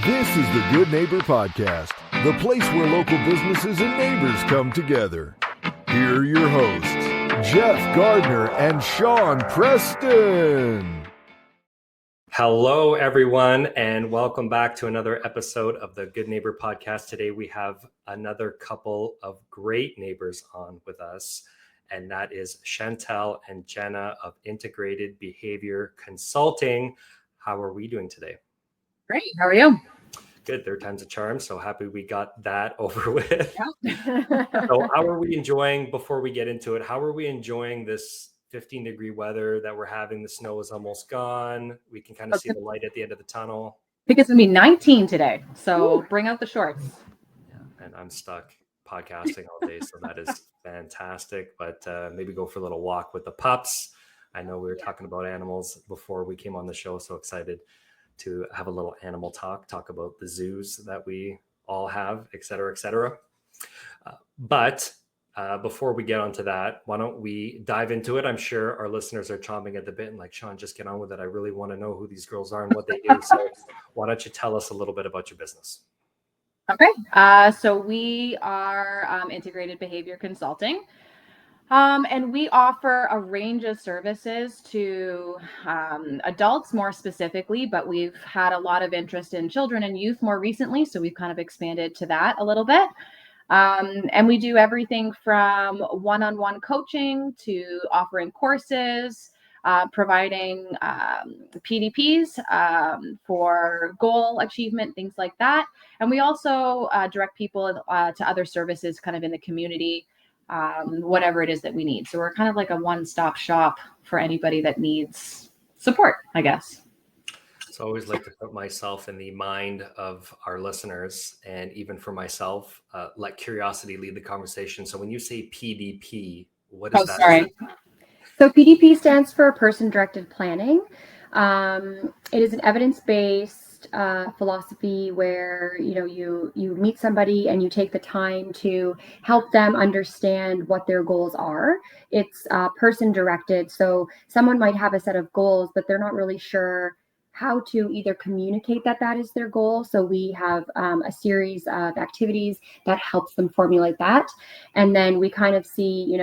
This is the Good Neighbor Podcast, the place where local businesses and neighbors come together. Here are your hosts, Jeff Gardner and Sean Preston. Hello, everyone, and welcome back to another episode of the Good Neighbor Podcast. Today, we have another couple of great neighbors on with us, and that is Chantelle and Jenna of Integrated Behaviour Consulting. How are we doing today? Great. How are you? Good. Third time's a charm. So happy we got that over with. Yeah. So how are we enjoying, before we get into it, how are we enjoying this 15-degree weather that we're having? The snow is almost gone. We can kind of see the light at the end of the tunnel. I think it's going to be 19 today. So bring out the shorts. Yeah, and I'm stuck podcasting all day. So that is fantastic. But maybe go for a little walk with the pups. I know we were talking about animals before we came on the show. So excited to have a little animal talk about the zoos that we all have, et cetera, et cetera. But before we get onto that, why don't we dive into it? I'm sure our listeners are chomping at the bit and like, Sean, just get on with it. I really want to know who these girls are and what they do. So why don't you tell us a little bit about your business? Okay. So we are Integrated Behaviour Consulting. And we offer a range of services to adults more specifically, but we've had a lot of interest in children and youth more recently. So we've kind of expanded to that a little bit. And we do everything from one-on-one coaching to offering courses, providing PDPs for goal achievement, things like that. And we also direct people to other services kind of in the community, whatever it is that we need. So we're kind of like a one-stop shop for anybody that needs support, I guess. So I always like to put myself in the mind of our listeners, and even for myself, let curiosity lead the conversation. So when you say PDP, what is that? Sorry. So PDP stands for person-directed planning. It is an evidence-based philosophy where you meet somebody and you take the time to help them understand what their goals are. It's person-directed, so someone might have a set of goals, but they're not really sure how to either communicate that is their goal. So we have a series of activities that helps them formulate that, and then we kind of see,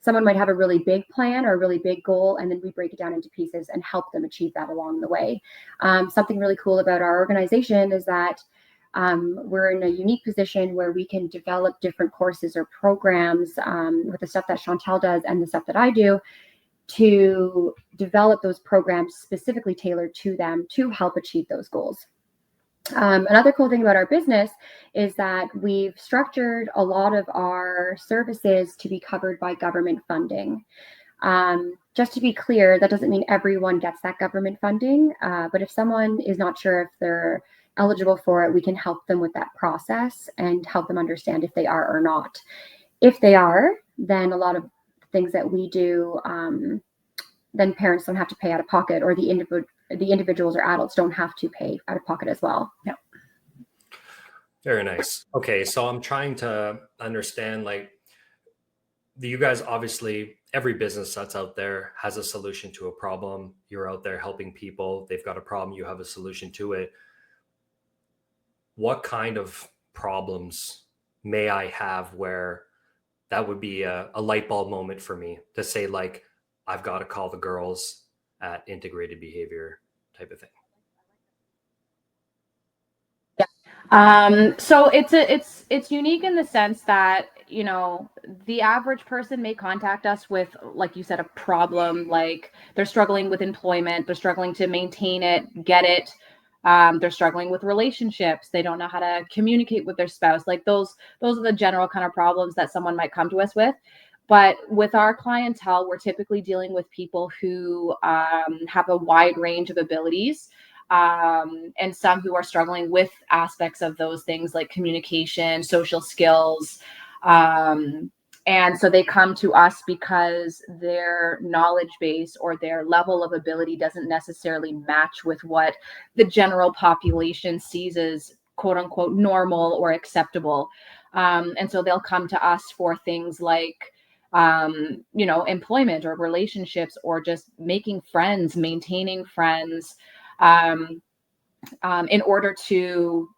someone might have a really big plan or a really big goal, and then we break it down into pieces and help them achieve that along the way. Something really cool about our organization is that we're in a unique position where we can develop different courses or programs with the stuff that Chantelle does and the stuff that I do, to develop those programs specifically tailored to them to help achieve those goals. Another cool thing about our business is that we've structured a lot of our services to be covered by government funding. Just to be clear, that doesn't mean everyone gets that government funding, but if someone is not sure if they're eligible for it, we can help them with that process and help them understand if they are or not. If they are, then a lot of things that we do, then parents don't have to pay out of pocket, or the individuals or adults don't have to pay out of pocket as well. Yeah. Very nice. Okay, so I'm trying to understand, like, you guys, obviously every business that's out there has a solution to a problem. You're out there helping people. They've got a problem. You have a solution to it. What kind of problems may I have where that would be a light bulb moment for me to say, like, I've got to call the girls at Integrated Behavior type of thing? Yeah. So it's unique in the sense that, the average person may contact us with, like you said, a problem, like they're struggling with employment, they're struggling to maintain it, get it. They're struggling with relationships. They don't know how to communicate with their spouse. Like those are the general kind of problems that someone might come to us with. But with our clientele, we're typically dealing with people who have a wide range of abilities, and some who are struggling with aspects of those things like communication, social skills. And so they come to us because their knowledge base or their level of ability doesn't necessarily match with what the general population sees as quote unquote normal or acceptable. And so they'll come to us for things like, employment or relationships, or just making friends, maintaining friends. in order to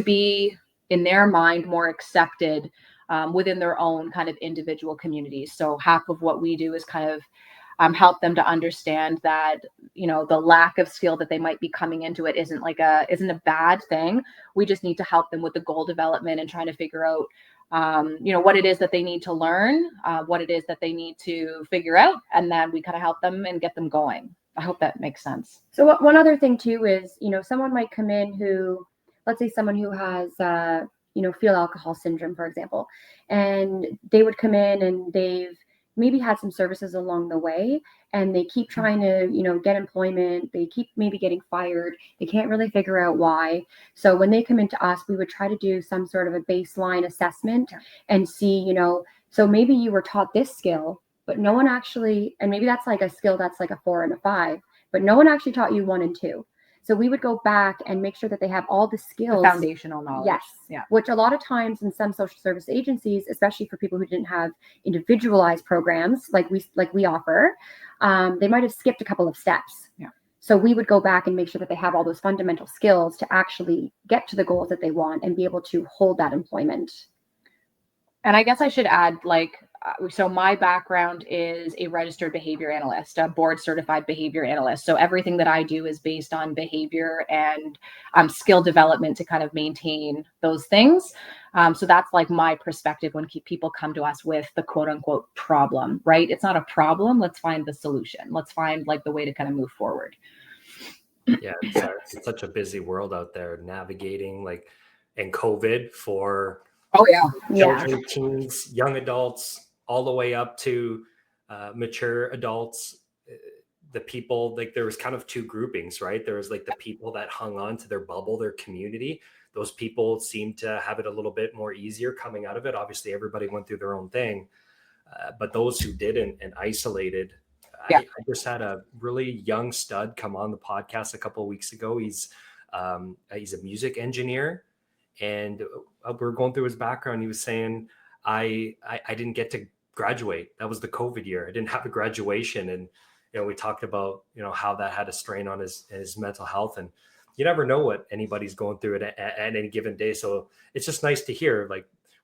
be, in their mind, more accepted within their own kind of individual communities. So half of what we do is kind of help them to understand that, the lack of skill that they might be coming into it isn't a bad thing. We just need to help them with the goal development and trying to figure out, what it is that they need to learn, what it is that they need to figure out, and then we kind of help them and get them going. I hope that makes sense. So one other thing too is, someone might come in who, let's say someone who has, fetal alcohol syndrome, for example, and they would come in and they've maybe had some services along the way, and they keep trying to, get employment. They keep maybe getting fired. They can't really figure out why. So when they come into us, we would try to do some sort of a baseline assessment and see, so maybe you were taught this skill, but no one actually, and maybe that's like a skill that's like a 4 and a 5, but no one actually taught you 1 and 2. So we would go back and make sure that they have all the skills. The foundational knowledge. Yes. Yeah. Which a lot of times in some social service agencies, especially for people who didn't have individualized programs like we offer, they might have skipped a couple of steps. Yeah. So we would go back and make sure that they have all those fundamental skills to actually get to the goals that they want and be able to hold that employment. And I guess I should add, so my background is a registered behavior analyst, a board certified behavior analyst. So everything that I do is based on behavior and skill development to kind of maintain those things. So that's like my perspective when people come to us with the quote unquote problem, right? It's not a problem. Let's find the solution. Let's find the way to kind of move forward. Yeah, it's such a busy world out there navigating and COVID for children, teens, young adults, all the way up to mature adults. The people, there was kind of 2 groupings, right? There was the people that hung on to their bubble, their community. Those people seemed to have it a little bit more easier coming out of it. Obviously, everybody went through their own thing. But those who didn't and isolated, I just had a really young stud come on the podcast a couple of weeks ago. He's a music engineer. And we're going through his background. He was saying, I didn't get to graduate. That was the COVID year. I didn't have a graduation. And, we talked about, how that had a strain on his mental health. And you never know what anybody's going through at any given day. So it's just nice to hear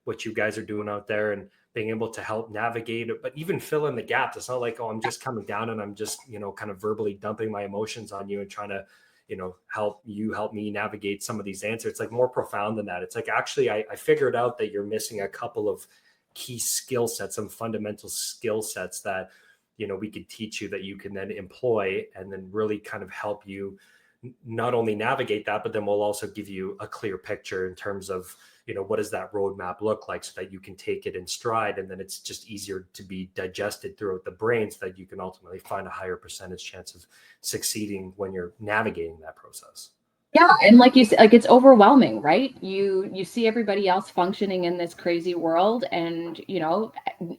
what you guys are doing out there and being able to help navigate it, but even fill in the gaps. It's not like, I'm just coming down and I'm just, kind of verbally dumping my emotions on you and trying to, help me navigate some of these answers. It's more profound than that. It's actually, I figured out that you're missing a couple of key skill sets, some fundamental skill sets that, we could teach you that you can then employ and then really kind of help you not only navigate that, but then we'll also give you a clear picture in terms of, what does that roadmap look like so that you can take it in stride. And then it's just easier to be digested throughout the brain so that you can ultimately find a higher percentage chance of succeeding when you're navigating that process. Yeah. And like you said, it's overwhelming, right? You see everybody else functioning in this crazy world. And,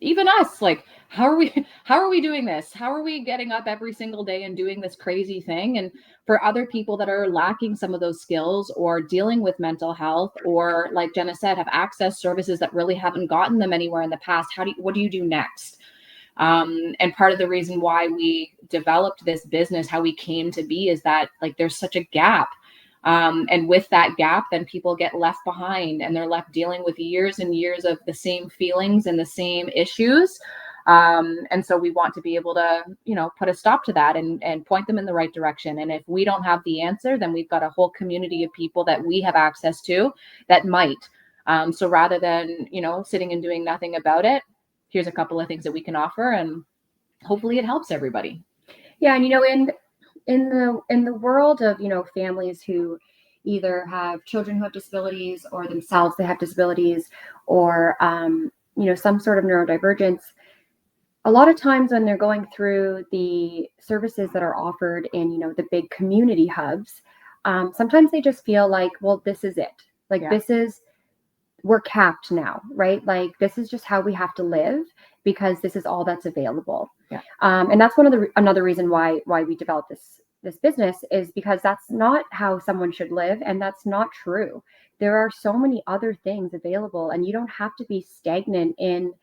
even us, how are we doing this? How are we getting up every single day and doing this crazy thing? And for other people that are lacking some of those skills or dealing with mental health, or like Jenna said, have access services that really haven't gotten them anywhere in the past, what do you do next? And part of the reason why we developed this business, how we came to be, is that there's such a gap. And with that gap, then people get left behind and they're left dealing with years and years of the same feelings and the same issues. And so we want to be able to, put a stop to that and point them in the right direction. And if we don't have the answer, then we've got a whole community of people that we have access to that might. So rather than, sitting and doing nothing about it, here's a couple of things that we can offer, and hopefully it helps everybody. Yeah. And, in the world of, families who either have children who have disabilities or themselves, they have disabilities, or, some sort of neurodivergence, a lot of times when they're going through the services that are offered in, the big community hubs, sometimes they just feel like, well, this is it. We're capped now, right? This is just how we have to live because this is all that's available. Yeah. And that's another reason why we developed this business, is because that's not how someone should live. And that's not true. There are so many other things available, and you don't have to be stagnant in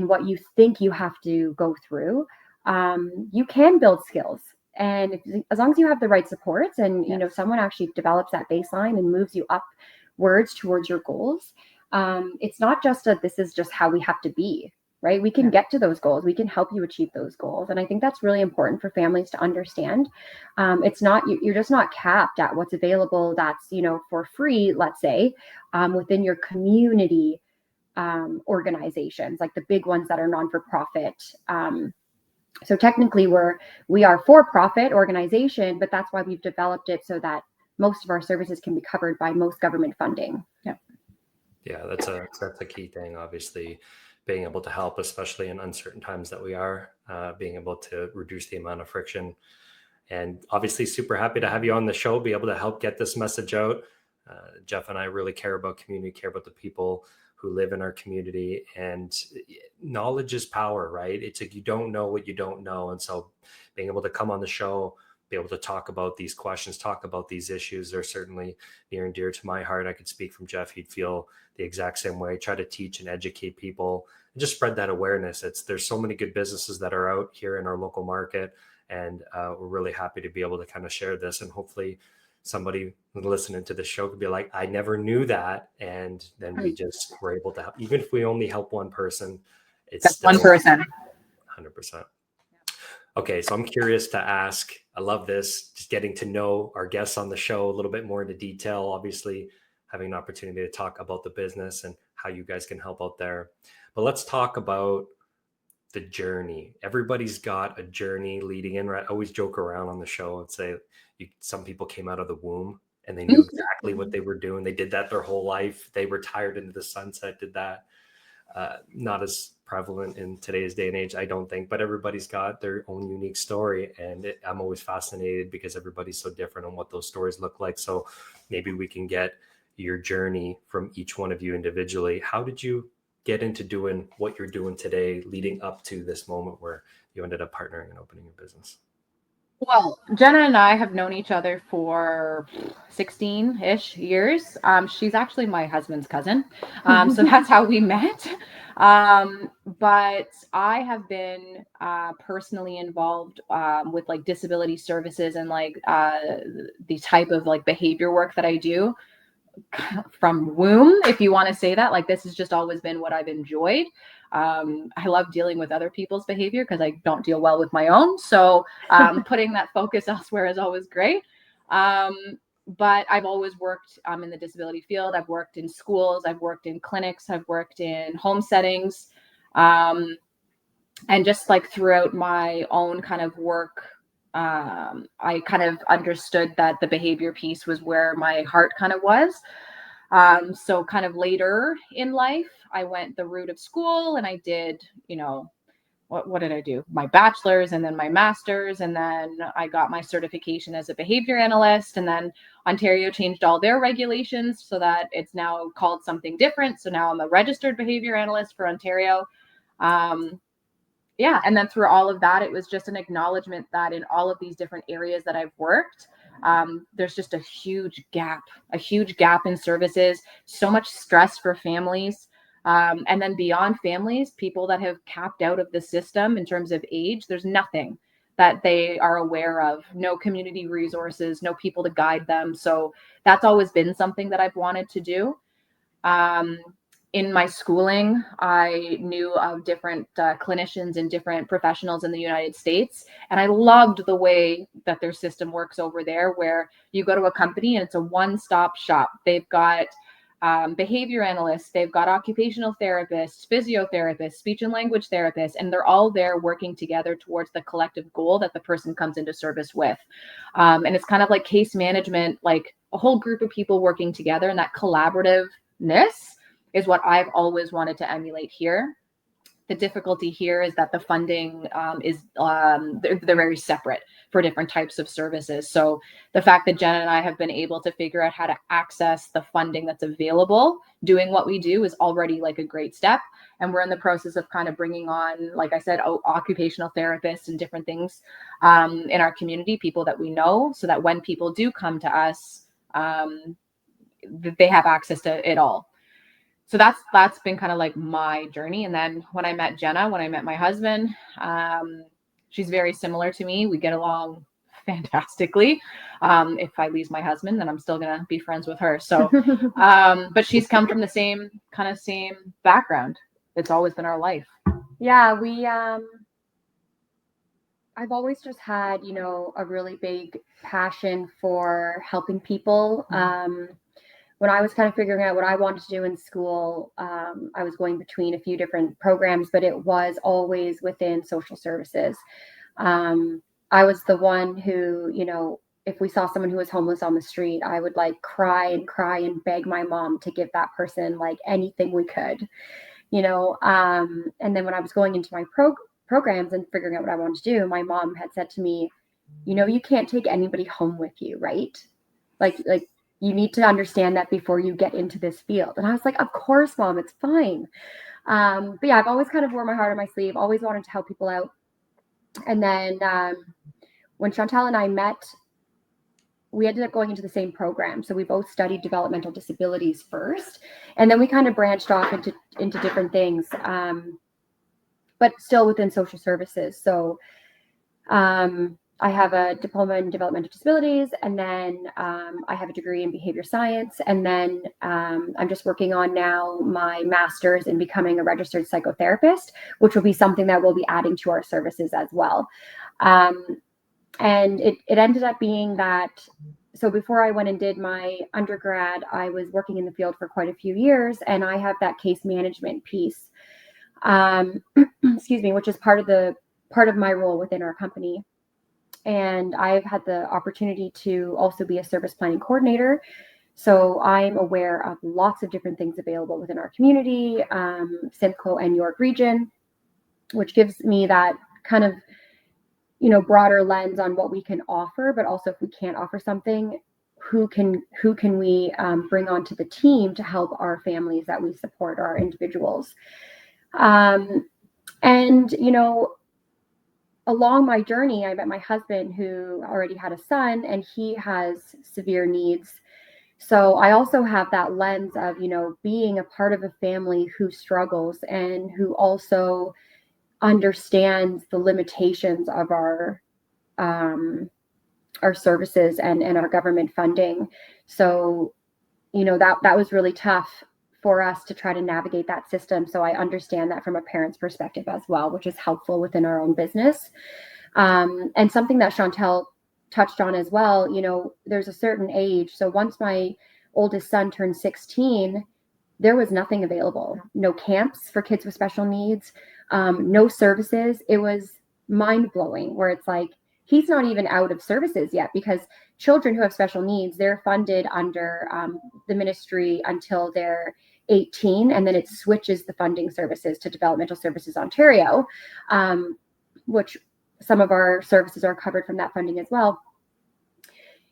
what you think you have to go through. You can build skills. And as long as you have the right supports and, you know, someone actually develops that baseline and moves you upwards towards your goals, it's not just this is just how we have to be, right? We can get to those goals. We can help you achieve those goals. And I think that's really important for families to understand. It's not, you're just not capped at what's available that's, you know, for free, let's say, within your community organizations, like the big ones that are non-for-profit. So technically we are for-profit organization, but that's why we've developed it so that most of our services can be covered by most government funding. Yeah, that's a key thing, obviously, being able to help, especially in uncertain times that we are, being able to reduce the amount of friction. And obviously super happy to have you on the show, be able to help get this message out. Jeff and I really care about community, care about the people who live in our community, and knowledge is power, right? It's like, you don't know what you don't know. And so being able to come on the show, be able to talk about these questions, talk about these issues, are certainly near and dear to my heart. I could speak from Jeff. He'd feel the exact same way. Try to teach and educate people and just spread that awareness. There's so many good businesses that are out here in our local market. And we're really happy to be able to kind of share this, and hopefully somebody listening to the show could be like, I never knew that. And then we just were able to help. Even if we only help one person, it's still one person. 100%. Okay, so I'm curious to ask, I love this, just getting to know our guests on the show a little bit more into detail, obviously having an opportunity to talk about the business and how you guys can help out there. But let's talk about the journey. Everybody's got a journey leading in, right? I always joke around on the show and say, some people came out of the womb and they knew exactly what they were doing. They did that their whole life. They retired into the sunset, did that. Not as prevalent in today's day and age, I don't think, but everybody's got their own unique story. And I'm always fascinated because everybody's so different on what those stories look like. So maybe we can get your journey from each one of you individually. How did you get into doing what you're doing today, leading up to this moment where you ended up partnering and opening your business? Well, Jenna and I have known each other for 16-ish years. She's actually my husband's cousin. So that's how we met. But I have been personally involved with like disability services and like the type of like behavior work that I do from womb, if you want to say that. Like, this has just always been what I've enjoyed. I love dealing with other people's behavior because I don't deal well with my own. So putting that focus elsewhere is always great. But I've always worked in the disability field. I've worked in schools. I've worked in clinics. I've worked in home settings. And just like throughout my own kind of work, I kind of understood that the behavior piece was where my heart kind of was. So kind of later in life, I went the route of school and I did, you know, what did I do? My bachelor's and then my master's. And then I got my certification as a behavior analyst. And then Ontario changed all their regulations so that it's now called something different. So now I'm a registered behavior analyst for Ontario. Yeah. And then through all of that, it was just an acknowledgement that in all of these different areas that I've worked, there's just a huge gap in services, so much stress for families. And then beyond families, people that have capped out of the system in terms of age, there's nothing that they are aware of, no community resources, no people to guide them. So that's always been something that I've wanted to do. In my schooling, I knew of different clinicians and different professionals in the United States. And I loved the way that their system works over there, where you go to a company and it's a one-stop shop. They've got behavior analysts, they've got occupational therapists, physiotherapists, speech and language therapists, and they're all there working together towards the collective goal that the person comes into service with. And it's kind of like case management, like a whole group of people working together, and that collaborativeness is what I've always wanted to emulate here. The difficulty here is that the funding is they're very separate for different types of services. So the fact that Jenna and I have been able to figure out how to access the funding that's available, doing what we do, is already like a great step. And we're in the process of kind of bringing on, like I said, occupational therapists and different things in our community, people that we know, so that when people do come to us, they have access to it all. So that's been kind of like my journey. And then when I met Jenna, when I met my husband, she's very similar to me. We get along fantastically. If I lose my husband, then I'm still going to be friends with her. So, but she's come from the same background. It's always been our life. Yeah, I've always just had, a really big passion for helping people. When I was kind of figuring out what I wanted to do in school, I was going between a few different programs, but it was always within social services. I was the one who, if we saw someone who was homeless on the street, I would like cry and beg my mom to give that person like anything we could, and then when I was going into my programs and figuring out what I wanted to do, my mom had said to me, you can't take anybody home with you, right? Like you need to understand that before you get into this field. And I was like, of course, Mom, it's fine. But yeah, I've always kind of wore my heart on my sleeve, always wanted to help people out. And then when Chantelle and I met, we ended up going into the same program. So we both studied developmental disabilities first, and then we kind of branched off into different things, but still within social services. So I have a diploma in developmental disabilities, and then I have a degree in behavior science, and then I'm just working on now my master's in becoming a registered psychotherapist, which will be something that we'll be adding to our services as well. And it ended up being that, so before I went and did my undergrad, I was working in the field for quite a few years, and I have that case management piece, excuse me, which is part of my role within our company. And I've had the opportunity to also be a service planning coordinator. So I'm aware of lots of different things available within our community, Simcoe and York region, which gives me that kind of, broader lens on what we can offer, but also if we can't offer something, who can we bring onto the team to help our families that we support, our individuals. And, along my journey, I met my husband, who already had a son, and he has severe needs. So I also have that lens of, being a part of a family who struggles and who also understands the limitations of our services and our government funding. So, that was really tough for us to try to navigate that system. So I understand that from a parent's perspective as well, which is helpful within our own business. And something that Chantelle touched on as well, there's a certain age. So once my oldest son turned 16, there was nothing available. No camps for kids with special needs, no services. It was mind-blowing, where it's like, he's not even out of services yet, because children who have special needs, they're funded under the ministry until they're 18, and then it switches the funding services to Developmental Services Ontario, which some of our services are covered from that funding as well.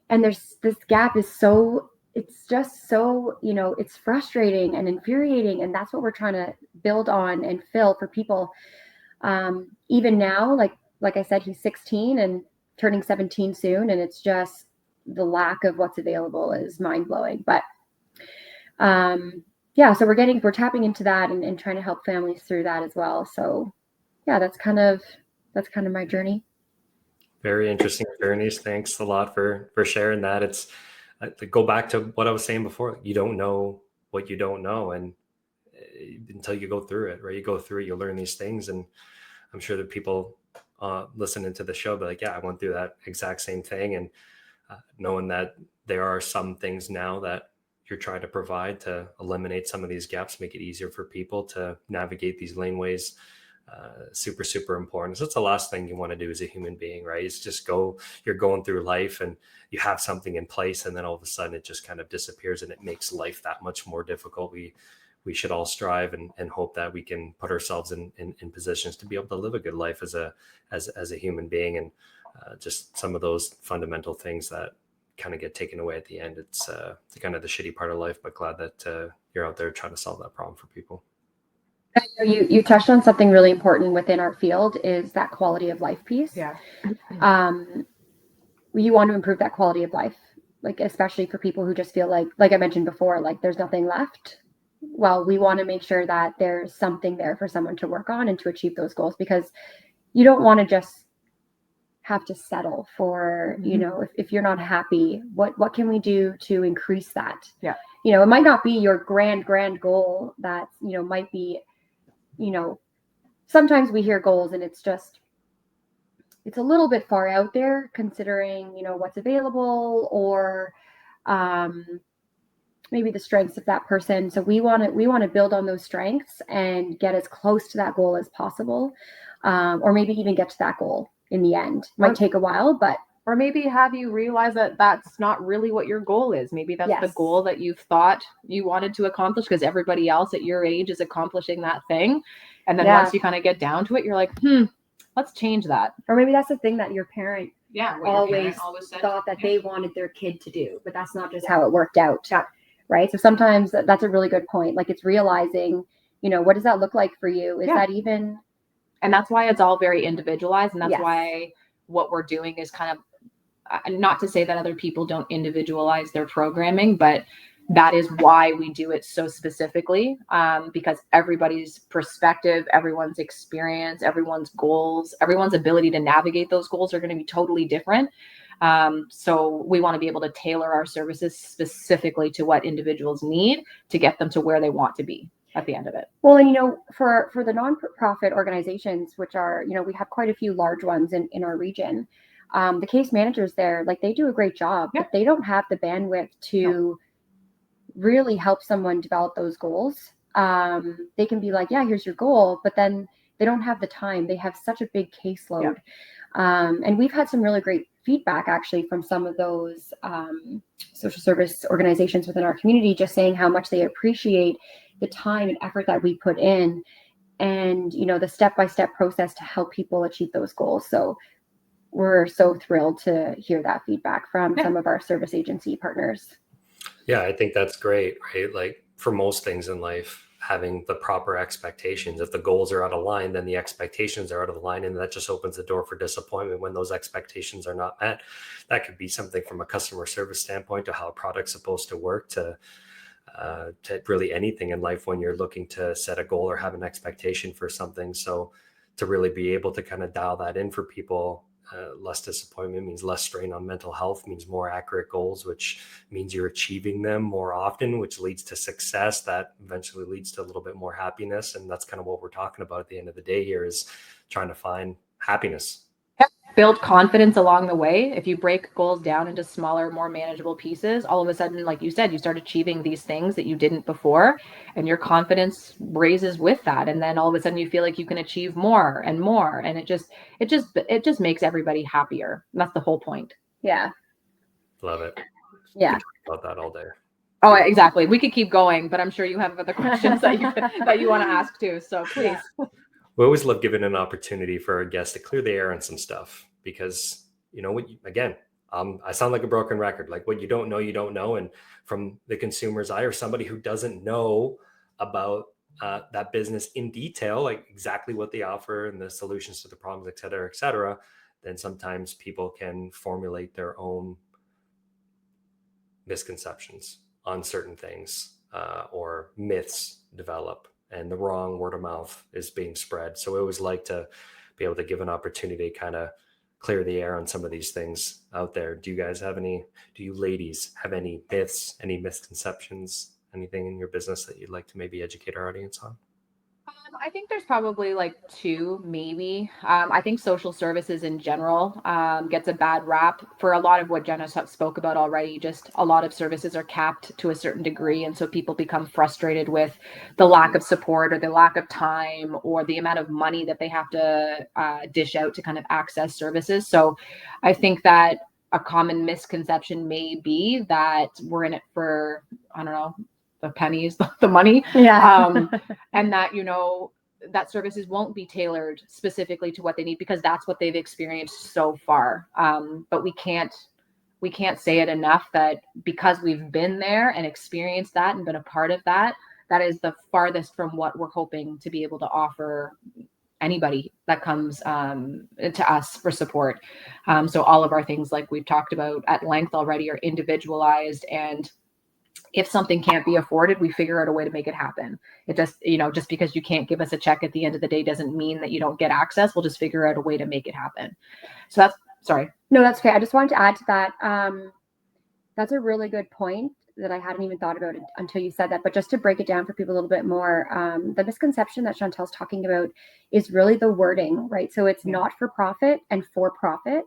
And there's this gap is it's just so, it's frustrating and infuriating. And that's what we're trying to build on and fill for people. Even now, like I said, he's 16 and turning 17 soon. And it's just the lack of what's available is mind blowing. But yeah, so we're tapping into that and trying to help families through that as well. So yeah, that's kind of my journey. Very interesting journeys. Thanks a lot for sharing that. It's to go back to what I was saying before. You don't know what you don't know, and until you go through it, right? You go through it, you learn these things, and I'm sure that people listening to the show be like, "Yeah, I went through that exact same thing," and knowing that there are some things now that you're trying to provide to eliminate some of these gaps, make it easier for people to navigate these laneways. Super, super important. So that's the last thing you want to do as a human being, right? It's just you're going through life and you have something in place, and then all of a sudden it just kind of disappears, and it makes life that much more difficult. We should all strive and hope that we can put ourselves in positions to be able to live a good life as a human being. And just some of those fundamental things that kind of get taken away at the end. It's kind of the shitty part of life, but glad that you're out there trying to solve that problem for people. You touched on something really important within our field, is that quality of life piece. Yeah. You want to improve that quality of life, like especially for people who just feel like I mentioned before, like there's nothing left. Well, we want to make sure that there's something there for someone to work on and to achieve those goals, because you don't want to just have to settle for, you know, if you're not happy, what can we do to increase that? Yeah. You know, it might not be your grand goal that, you know, might be, you know, sometimes we hear goals and it's a little bit far out there considering, you know, what's available or maybe the strengths of that person. So we want to build on those strengths and get as close to that goal as possible. Or maybe even get to that goal in the end. Might take a while, but or maybe have you realize that that's not really what your goal is. Maybe that's Yes. the goal that you thought you wanted to accomplish because everybody else at your age is accomplishing that thing. And then once you kind of get down to it, you're like, let's change that. Or maybe that's the thing that your parent always thought that they wanted their kid to do, but that's not just how it worked out. Yeah. Right. So sometimes that's a really good point. Like it's realizing, you know, what does that look like for you? Is that even? And that's why it's all very individualized. And that's Yes. why what we're doing is kind of, not to say that other people don't individualize their programming, but that is why we do it so specifically, because everybody's perspective, everyone's experience, everyone's goals, everyone's ability to navigate those goals are going to be totally different. So we want to be able to tailor our services specifically to what individuals need to get them to where they want to be at the end of it. Well, and, you know, for the nonprofit organizations, which are, you know, we have quite a few large ones in our region, the case managers there, like they do a great job, but they don't have the bandwidth to really help someone develop those goals. They can be like, yeah, here's your goal, but then they don't have the time. They have such a big caseload. And we've had some really great feedback actually from some of those social service organizations within our community, just saying how much they appreciate the time and effort that we put in and, you know, the step-by-step process to help people achieve those goals. So we're so thrilled to hear that feedback from some of our service agency partners. Yeah, I think that's great, right? Like for most things in life, having the proper expectations. If the goals are out of line, then the expectations are out of line, and that just opens the door for disappointment when those expectations are not met. That could be something from a customer service standpoint to how a product's supposed to work to really anything in life when you're looking to set a goal or have an expectation for something. So to really be able to kind of dial that in for people, less disappointment means less strain on mental health, means more accurate goals, which means you're achieving them more often, which leads to success. That eventually leads to a little bit more happiness. And that's kind of what we're talking about at the end of the day here, is trying to find happiness. Build confidence along the way. If you break goals down into smaller, more manageable pieces, all of a sudden, like you said, you start achieving these things that you didn't before, and your confidence raises with that. And then all of a sudden you feel like you can achieve more and more. And it just makes everybody happier. And that's the whole point. Yeah. Love it. Yeah. About that all day. Oh, exactly. We could keep going, but I'm sure you have other questions that you want to ask too. So please. We always love giving an opportunity for our guests to clear the air on some stuff, because, you know, I sound like a broken record. Like what you don't know, you don't know. And from the consumer's eye, or somebody who doesn't know about that business in detail, like exactly what they offer and the solutions to the problems, et cetera, then sometimes people can formulate their own misconceptions on certain things, or myths develop, and the wrong word of mouth is being spread. So we always like to be able to give an opportunity to kind of clear the air on some of these things out there. Do you ladies have any myths, any misconceptions, anything in your business that you'd like to maybe educate our audience on? I think there's probably like two, maybe. I think social services in general gets a bad rap for a lot of what Jenna spoke about already. Just a lot of services are capped to a certain degree. And so people become frustrated with the lack of support or the lack of time or the amount of money that they have to dish out to kind of access services. So I think that a common misconception may be that we're in it for, I don't know, the pennies, the money. Yeah. And that, you know, that services won't be tailored specifically to what they need because that's what they've experienced so far. But we can't say it enough that because we've been there and experienced that and been a part of that, that is the farthest from what we're hoping to be able to offer anybody that comes to us for support. So all of our things, like we've talked about at length already, are individualized, and if something can't be afforded, we figure out a way to make it happen. It just, you know, just because you can't give us a check at the end of the day doesn't mean that you don't get access. We'll just figure out a way to make it happen. So sorry. No, that's okay. I just wanted to add to that. That's a really good point that I hadn't even thought about it until you said that. But just to break it down for people a little bit more, the misconception that Chantelle's talking about is really the wording, right? So it's not for profit and for profit.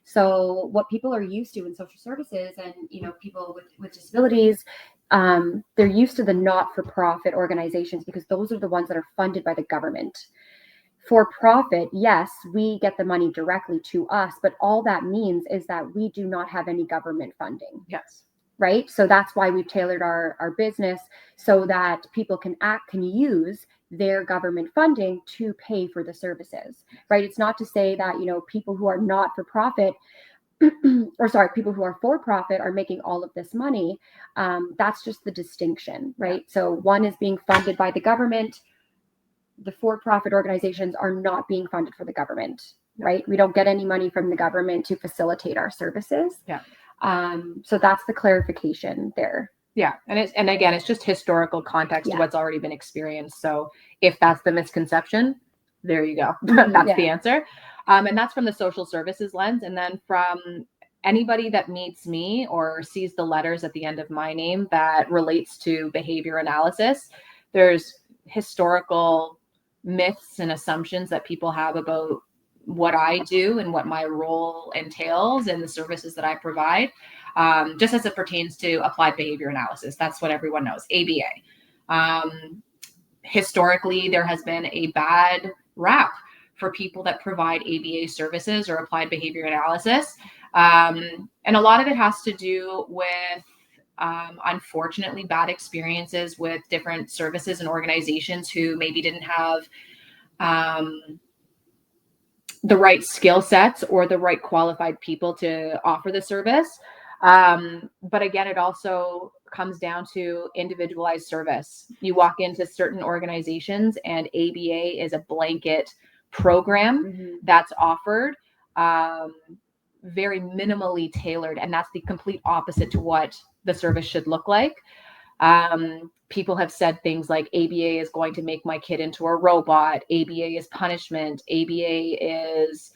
So what people are used to in social services and, people with disabilities, they're used to the not-for-profit organizations because those are the ones that are funded by the government. For profit, yes, we get the money directly to us, but all that means is that we do not have any government funding. Yes. Right? So that's why we've tailored our business so that people can use their government funding to pay for the services, right? It's not to say that, people who are not for profit people who are for profit are making all of this money. That's just the distinction, right? Yeah. So one is being funded by the government. The for-profit organizations are not being funded for the government, right? We don't get any money from the government to facilitate our services. Yeah. So that's the clarification there. Yeah. And again, it's just historical context to what's already been experienced. So if that's the misconception, there you go. That's the answer. And that's from the social services lens. And then from anybody that meets me or sees the letters at the end of my name that relates to behavior analysis, there's historical myths and assumptions that people have about what I do and what my role entails and the services that I provide, just as it pertains to applied behavior analysis. That's what everyone knows, ABA. Historically, there has been a bad rap for people that provide ABA services or applied behavior analysis. And a lot of it has to do with, unfortunately, bad experiences with different services and organizations who maybe didn't have the right skill sets or the right qualified people to offer the service. But again, it also comes down to individualized service. You walk into certain organizations and ABA is a blanket program that's offered, very minimally tailored. And that's the complete opposite to what the service should look like. People have said things like ABA is going to make my kid into a robot. ABA is punishment. ABA is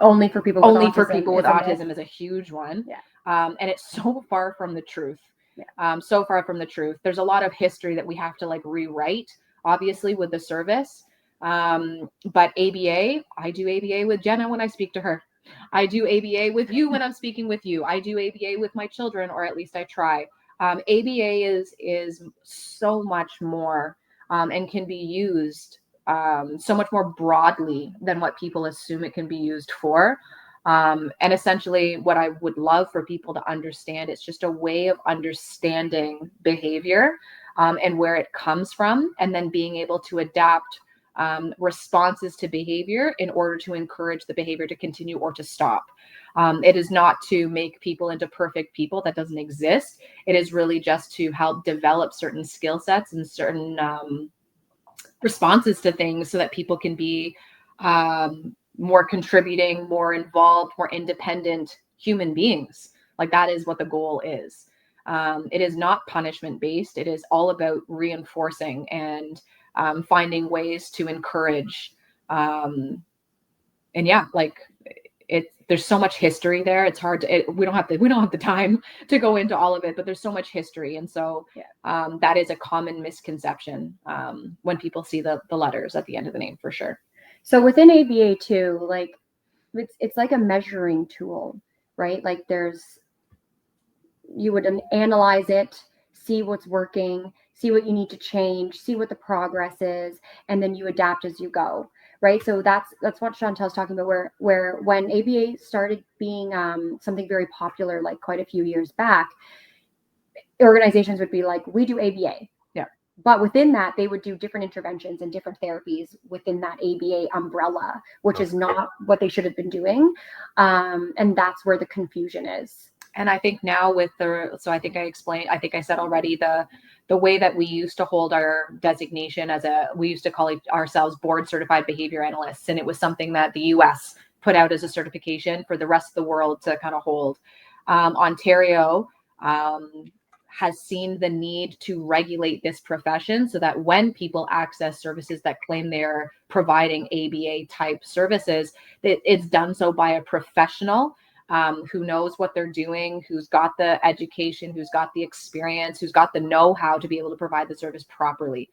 only for people with autism is a huge one. Yeah. And it's so far from the truth. Yeah. So far from the truth. There's a lot of history that we have to rewrite, obviously, with the service. But ABA, I do ABA with Jenna when I speak to her. I do ABA with you when I'm speaking with you. I do ABA with my children, or at least I try. ABA is so much more and can be used so much more broadly than what people assume it can be used for. And essentially what I would love for people to understand, it's just a way of understanding behavior and where it comes from, and then being able to adapt responses to behavior in order to encourage the behavior to continue or to stop. It is not to make people into perfect people. That doesn't exist. It is really just to help develop certain skill sets and certain responses to things so that people can be more contributing, more involved, more independent human beings. That is what the goal is. It is not punishment based. It is all about reinforcing and finding ways to encourage. There's so much history there. It's hard to, we don't have the time to go into all of it, but there's so much history. And so that is a common misconception when people see the letters at the end of the name, for sure. So within ABA too, it's like a measuring tool, right? You would analyze it, see what's working, see what you need to change, see what the progress is, and then you adapt as you go. Right. So that's what Chantelle's talking about, where when ABA started being something very popular, quite a few years back, organizations would be like, we do ABA. Yeah. But within that, they would do different interventions and different therapies within that ABA umbrella, which is not what they should have been doing. And that's where the confusion is. And I think now I think I said already, the way that we used to hold our designation we used to call ourselves board certified behavior analysts. And it was something that the US put out as a certification for the rest of the world to kind of hold. Ontario has seen the need to regulate this profession so that when people access services that claim they're providing ABA type services, that it's done so by a professional who knows what they're doing, who's got the education, who's got the experience, who's got the know-how to be able to provide the service properly.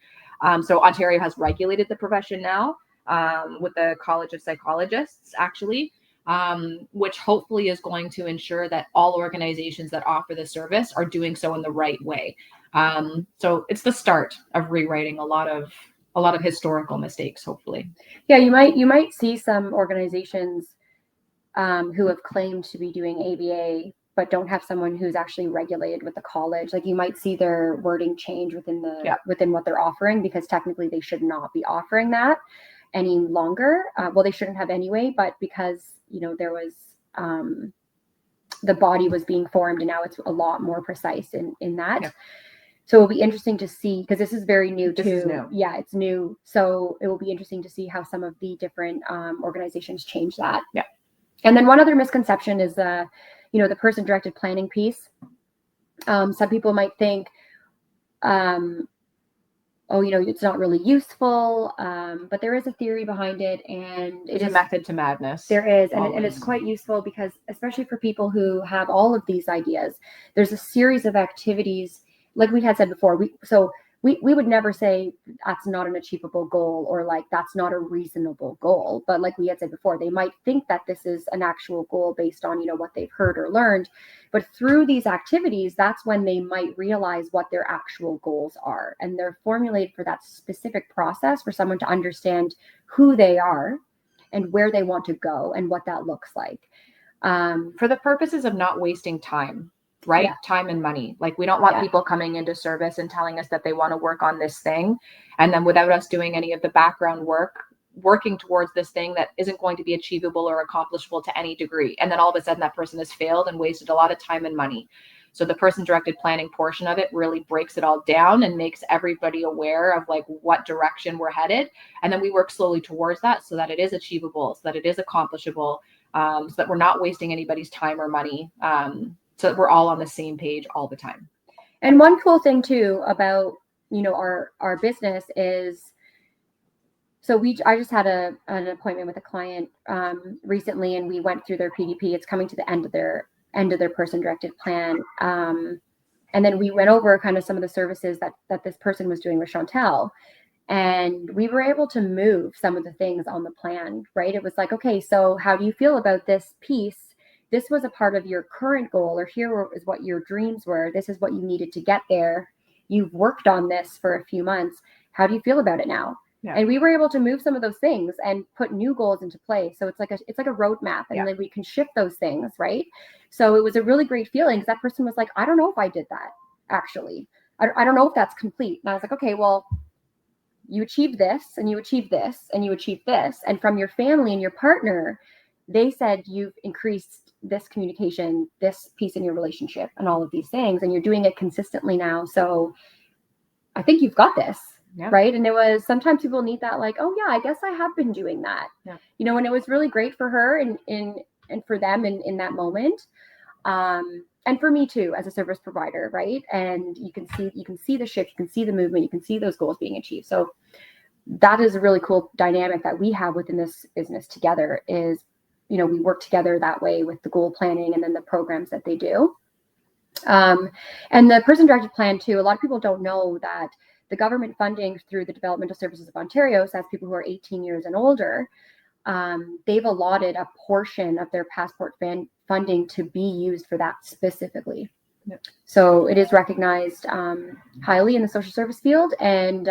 So Ontario has regulated the profession now with the College of Psychologists, actually, which hopefully is going to ensure that all organizations that offer the service are doing so in the right way. So it's the start of rewriting a lot of historical mistakes, hopefully. Yeah, you might see some organizations who have claimed to be doing ABA, but don't have someone who's actually regulated with the college. Like you might see their wording change within within what they're offering, because technically they should not be offering that any longer. Well, they shouldn't have anyway, but because, you know, there was the body was being formed, and now it's a lot more precise in that. Yeah. So it'll be interesting to see, because this is very new too. This is new. Yeah, it's new. So it will be interesting to see how some of the different organizations change that. Yeah. And then one other misconception is the person-directed planning piece. Some people might think, it's not really useful, but there is a theory behind it, and it's a method to madness. There is, and it's quite useful, because especially for people who have all of these ideas, there's a series of activities, like we had said before. We would never say that's not an achievable goal, or like that's not a reasonable goal. But like we had said before, they might think that this is an actual goal based on, what they've heard or learned. But through these activities, that's when they might realize what their actual goals are. And they're formulated for that specific process for someone to understand who they are and where they want to go and what that looks like. For the purposes of not wasting time. Right? Yeah. Time and money. Like we don't want people coming into service and telling us that they want to work on this thing, and then without us doing any of the background work, working towards this thing that isn't going to be achievable or accomplishable to any degree. And then all of a sudden that person has failed and wasted a lot of time and money. So the person-directed planning portion of it really breaks it all down and makes everybody aware of like what direction we're headed. And then we work slowly towards that so that it is achievable, so that it is accomplishable, so that we're not wasting anybody's time or money. So that we're all on the same page all the time. And one cool thing too about, our business is, so I just had an appointment with a client recently, and we went through their PDP. It's coming to the end of their person-directed plan. And then we went over kind of some of the services that this person was doing with Chantelle. And we were able to move some of the things on the plan, right? It was like, okay, so how do you feel about this piece? This was a part of your current goal, or here is what your dreams were. This is what you needed to get there. You've worked on this for a few months. How do you feel about it now? Yeah. And we were able to move some of those things and put new goals into play. So it's like a roadmap, and then we can shift those things, right? So it was a really great feeling, because that person was like, I don't know if I did that, actually. I don't know if that's complete. And I was like, okay, well, you achieved this, and you achieved this, and you achieved this. And from your family and your partner, they said you've increased this communication, this piece in your relationship, and all of these things, and you're doing it consistently now. So I think you've got this, right? And it was, sometimes people need that, like, oh yeah, I guess I have been doing that, and it was really great for her and for them in that moment, and for me too as a service provider, right? And you can see the shift, you can see the movement, you can see those goals being achieved. So that is a really cool dynamic that we have within this business together. Is we work together that way with the goal planning and then the programs that they do. And the person-directed plan too, a lot of people don't know that the government funding through the Developmental Services of Ontario, so that's people who are 18 years and older, they've allotted a portion of their passport funding to be used for that specifically. Yep. So it is recognized highly in the social service field, and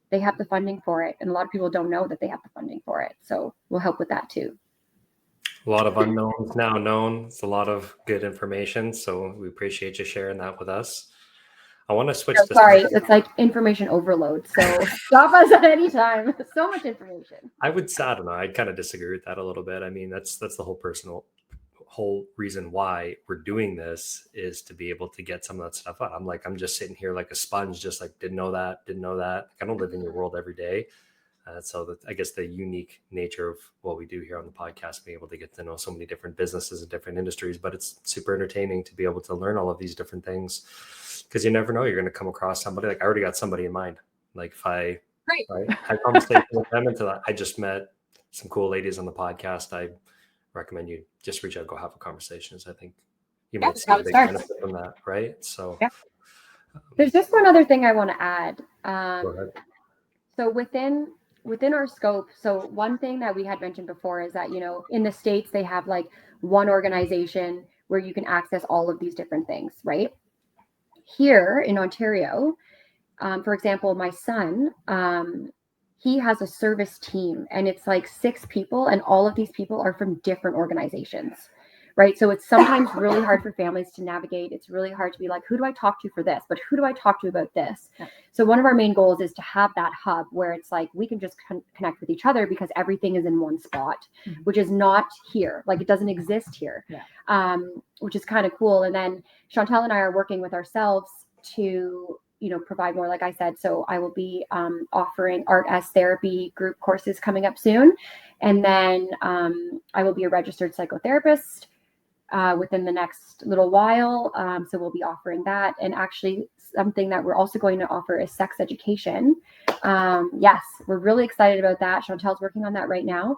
they have the funding for it. And a lot of people don't know that they have the funding for it. So we'll help with that too. A lot of unknowns now known. It's a lot of good information. So we appreciate you sharing that with us. I want to switch. Sorry, it's like information overload. So stop us at any time. So much information. I don't know. I'd kind of disagree with that a little bit. I mean, that's the whole reason why we're doing this, is to be able to get some of that stuff out. I'm just sitting here like a sponge, just like didn't know that. I don't live in your world every day. So I guess the unique nature of what we do here on the podcast, being able to get to know so many different businesses and different industries, but it's super entertaining to be able to learn all of these different things, because you never know, you're going to come across somebody. Like I already got somebody in mind. Like if I had a conversation with them, and I just met some cool ladies on the podcast, I recommend you just reach out, go have a conversation. I think you might see a big benefit from that, right? So there's just one other thing I want to add. Go ahead. So within our scope, so one thing that we had mentioned before is that, in the States, they have like one organization where you can access all of these different things, right? Here in Ontario, for example, my son, he has a service team, and it's like 6 people, and all of these people are from different organizations, right? So it's sometimes really hard for families to navigate. It's really hard to be like, who do I talk to for this? But who do I talk to about this? Yeah. So one of our main goals is to have that hub where it's like we can just connect with each other, because everything is in one spot, which is not here. Like it doesn't exist here, which is kind of cool. And then Chantelle and I are working with ourselves to provide more, like I said. So I will be offering art as therapy group courses coming up soon. And then I will be a registered psychotherapist within the next little while. So we'll be offering that. And actually something that we're also going to offer is sex education. Yes, we're really excited about that. Chantelle's working on that right now.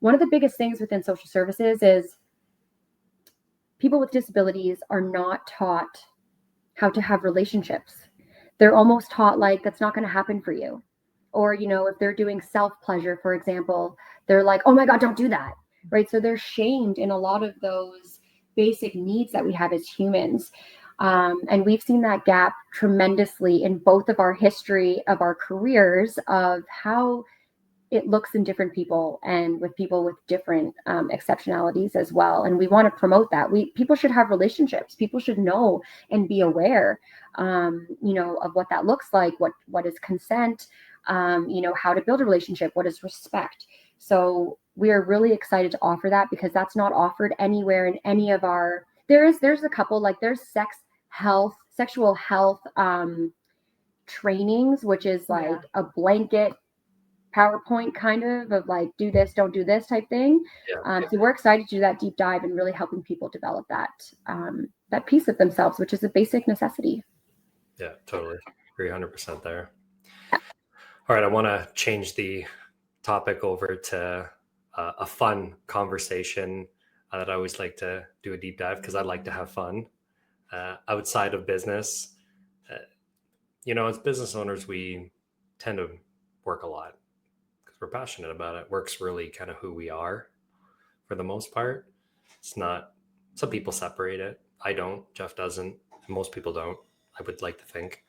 One of the biggest things within social services is people with disabilities are not taught how to have relationships. They're almost taught like that's not going to happen for you. Or, if they're doing self-pleasure, for example, they're like, oh my God, don't do that. Right. So they're shamed in a lot of those basic needs that we have as humans. And we've seen that gap tremendously in both of our history of our careers of how it looks in different people and with people with different exceptionalities as well. And we want to promote that. People should have relationships. People should know and be aware, of what that looks like, what is consent, how to build a relationship, what is respect. So we are really excited to offer that, because that's not offered anywhere in any of our, there's a couple, like there's sexual health trainings, which is like a blanket PowerPoint kind of like, do this, don't do this type thing. So we're excited to do that deep dive and really helping people develop that piece of themselves, which is a basic necessity. Yeah, totally. Agree 100% there. All right. I want to change the topic over to a fun conversation that I always like to do a deep dive, because I like to have fun outside of business. As business owners, we tend to work a lot because we're passionate about it. Work's really kind of who we are for the most part. It's not, some people separate it. I don't, Jeff doesn't, most people don't, I would like to think,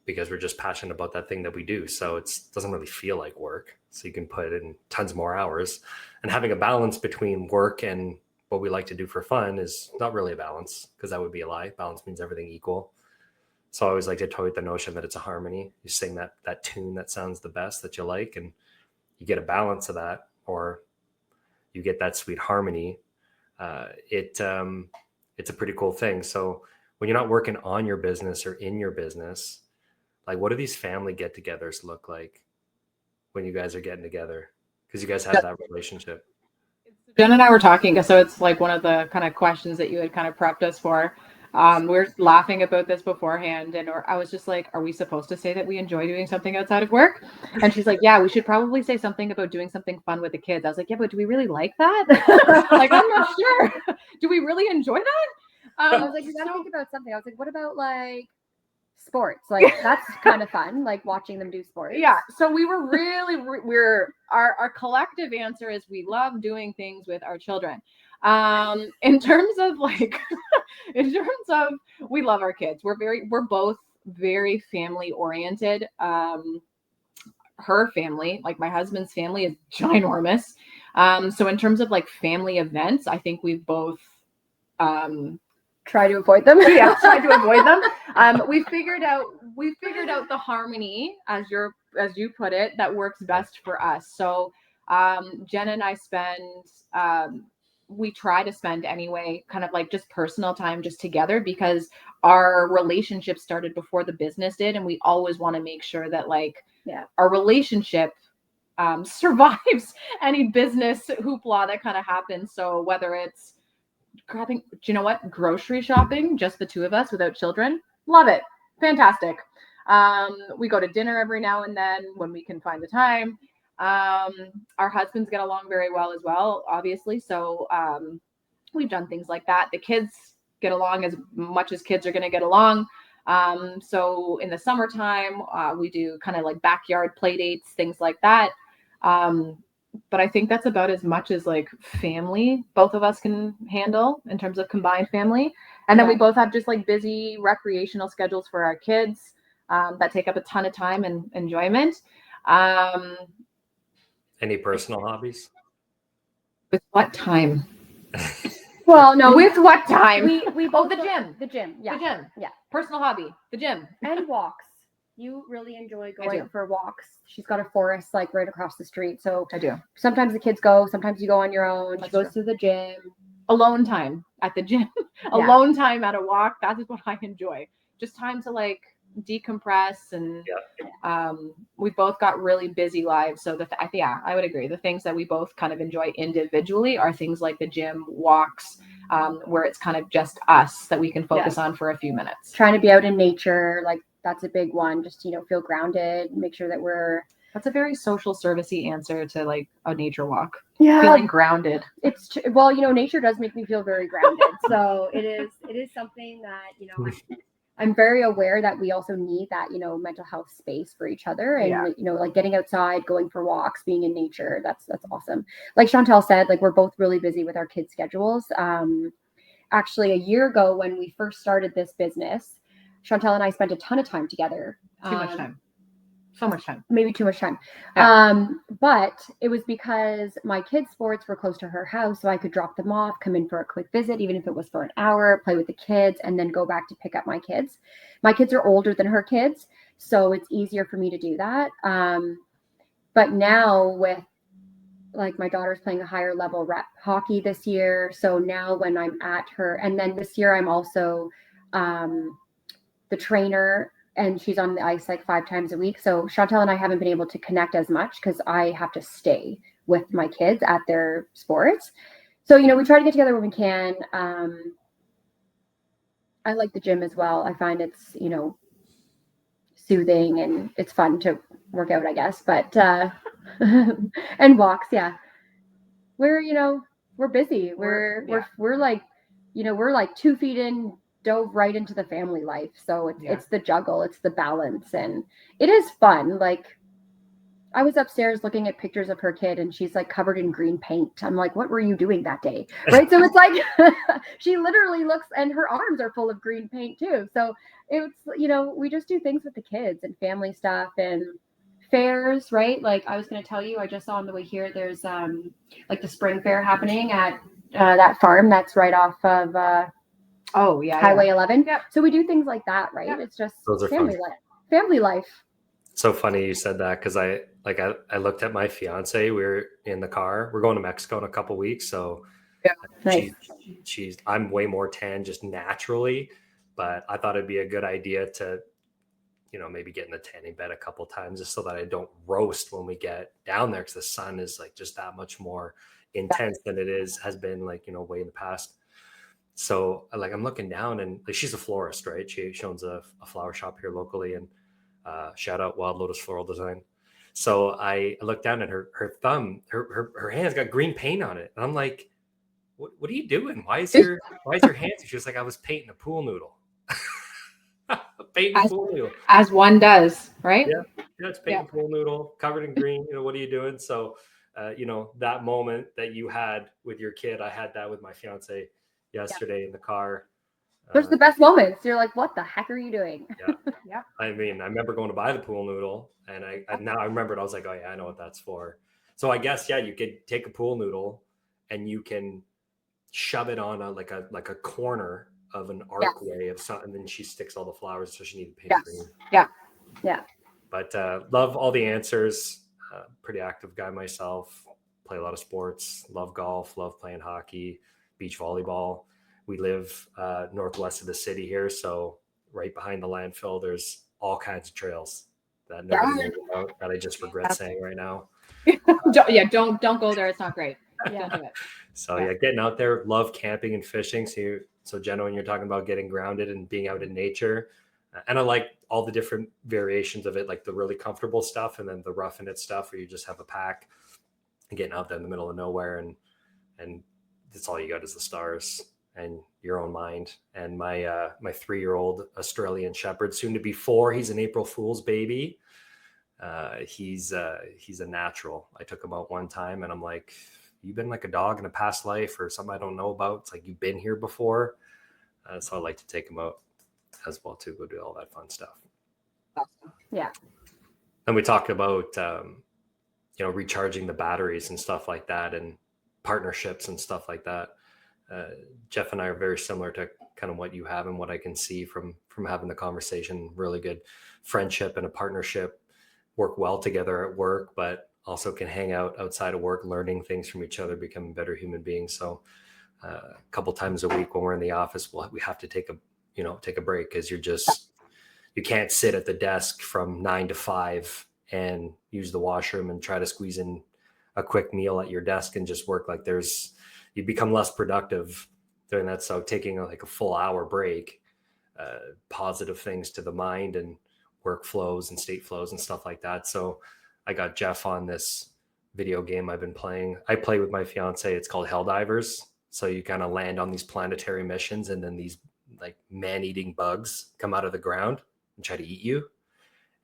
because we're just passionate about that thing that we do. So it doesn't really feel like work. So you can put in tons more hours, and having a balance between work and what we like to do for fun is not really a balance, because that would be a lie. Balance means everything equal. So I always like to toy with the notion that it's a harmony. You sing that tune that sounds the best that you like, and you get a balance of that, or you get that sweet harmony. It's a pretty cool thing. So when you're not working on your business or in your business, like what do these family get-togethers look like when you guys are getting together? Because you guys have that relationship. Jen and I were talking, so it's like one of the kind of questions that you had kind of prepped us for. We were laughing about this beforehand, and I was just like, are we supposed to say that we enjoy doing something outside of work? And she's like, yeah, we should probably say something about doing something fun with the kids. I was like, yeah, but do we really like that? Like, I'm not sure. Do we really enjoy that? I was like, you gotta think about something. I was like, what about like sports? Like that's kind of fun, like watching them do sports. Yeah. So we were really, our collective answer is we love doing things with our children. In terms of we love our kids. We're both very family oriented. Her family, like my husband's family, is ginormous. So in terms of like family events, I think we've both try to avoid them. Yeah, try to avoid them. We figured out the harmony, as you put it, that works best for us. So Jenna and I we try to spend anyway, kind of like just personal time just together, because our relationship started before the business did. And we always want to make sure that like our relationship survives any business hoopla that kind of happens. So whether it's grabbing, do you know what? Grocery shopping, just the two of us without children. Love it. Fantastic. We go to dinner every now and then when we can find the time. Our husbands get along very well as well, obviously. So we've done things like that. The kids get along as much as kids are going to get along. So in the summertime, we do kind of like backyard play dates, things like that. But I think that's about as much as like family both of us can handle in terms of combined family. And then we both have just like busy recreational schedules for our kids that take up a ton of time and enjoyment. Any personal hobbies? With what time? Well, no, With what time? we both the gym. The gym. Yeah. The gym. Yeah. Personal hobby. The gym. And walks. You really enjoy I going do. for walks. She's got a forest like right across the street. So I do. sometimes the kids go, sometimes you go on your own. That's She goes true. to the gym. Alone time at the gym. Yeah. Alone time at a walk. That is what I enjoy. Just time to like decompress, and we both got really busy lives. So I would agree. The things that we both kind of enjoy individually are things like the gym, walks, where it's kind of just us that we can focus on for a few minutes. Trying to be out in nature, like that's a big one. Just, feel grounded, make sure that we're... That's a very social servicey answer to like a nature walk. Yeah. Feeling grounded. It's well, nature does make me feel very grounded. So it is something that, I'm very aware that we also need that, mental health space for each other, and, like getting outside, going for walks, being in nature. That's awesome. Like Chantelle said, like we're both really busy with our kids' schedules. Actually a year ago when we first started this business, Chantelle and I spent a ton of time together. Too much time. So much time. Maybe too much time. Yeah. But it was because my kids' sports were close to her house, so I could drop them off, come in for a quick visit, even if it was for an hour, play with the kids, and then go back to pick up my kids. My kids are older than her kids, so it's easier for me to do that. But now with like my daughter's playing a higher level rep hockey this year, so now when I'm at her, and then this year I'm also the trainer, and she's on the ice like 5 times a week. So Chantelle and I haven't been able to connect as much because I have to stay with my kids at their sports. So, we try to get together when we can. I like the gym as well. I find it's, soothing and it's fun to work out, I guess. But, and walks. Yeah. We're busy. We're like, we're like 2 feet in, dove right into the family life. So it's the juggle, it's the balance, and it is fun. Like I was upstairs looking at pictures of her kid and she's like covered in green paint. I'm like, what were you doing that day? Right. So it's like she literally looks, and her arms are full of green paint too. So it's, we just do things with the kids and family stuff and fairs, right? Like I was going to tell you, I just saw on the way here, there's like the spring fair happening at that farm that's right off of Highway 11. Yep. So we do things like that, right? Yep. It's just family life. So funny you said that, because I looked at my fiance. We were in the car. We're going to Mexico in a couple weeks, so nice. I'm way more tan just naturally, but I thought it'd be a good idea to maybe get in the tanning bed a couple times just so that I don't roast when we get down there, because the sun is like just that much more intense than it has been like way in the past. So like I'm looking down, and like she's a florist, right? She owns a flower shop here locally, and shout out Wild Lotus Floral Design. So I looked down at her thumb, her hand's got green paint on it, and I'm like, what are you doing? Why is your hand? She was like, I was painting a pool noodle. Painting a pool noodle, as one does, right? Yeah, it's painting a pool noodle covered in green. What are you doing? So that moment that you had with your kid, I had that with my fiance yesterday in the car. There's the best moments. You're like, what the heck are you doing? Yeah. I mean, I remember going to buy the pool noodle, and now I remembered. I was like, oh yeah, I know what that's for. So I guess you could take a pool noodle and you can shove it on a corner of an archway of something, and then she sticks all the flowers, so she needed paint green. Yeah. But love all the answers. Pretty active guy myself. Play a lot of sports. Love golf. Love playing hockey, beach volleyball. We live northwest of the city here, so right behind the landfill, there's all kinds of trails that nobody knows about that I just regret saying right now. Don't go there. It's not great. Yeah. Don't do it. So getting out there, love camping and fishing. So Jenna, when you're talking about getting grounded and being out in nature, and I like all the different variations of it, like the really comfortable stuff and then the roughing it stuff where you just have a pack and getting out there in the middle of nowhere and that's all you got is the stars and your own mind. And my 3-year-old Australian Shepherd, soon to be 4, he's an April Fool's baby. He's a natural. I took him out one time and I'm like, you've been like a dog in a past life or something I don't know about. It's like, you've been here before. So I like to take him out as well too, go do all that fun stuff. Yeah. And we talked about, recharging the batteries and stuff like that and partnerships and stuff like that. Jeff and I are very similar to kind of what you have and what I can see from having the conversation. Really good friendship and a partnership, work well together at work, but also can hang out outside of work, learning things from each other, becoming better human beings. So a couple times a week when we're in the office, we have to take a break because you can't sit at the desk from 9 to 5 and use the washroom and try to squeeze in a quick meal at your desk and just work. Like you become less productive doing that. So taking a full hour break, positive things to the mind and workflows and state flows and stuff like that. So I got Jeff on this video game I've been playing. I play with my fiance. It's called Helldivers. So you kind of land on these planetary missions and then these like man-eating bugs come out of the ground and try to eat you.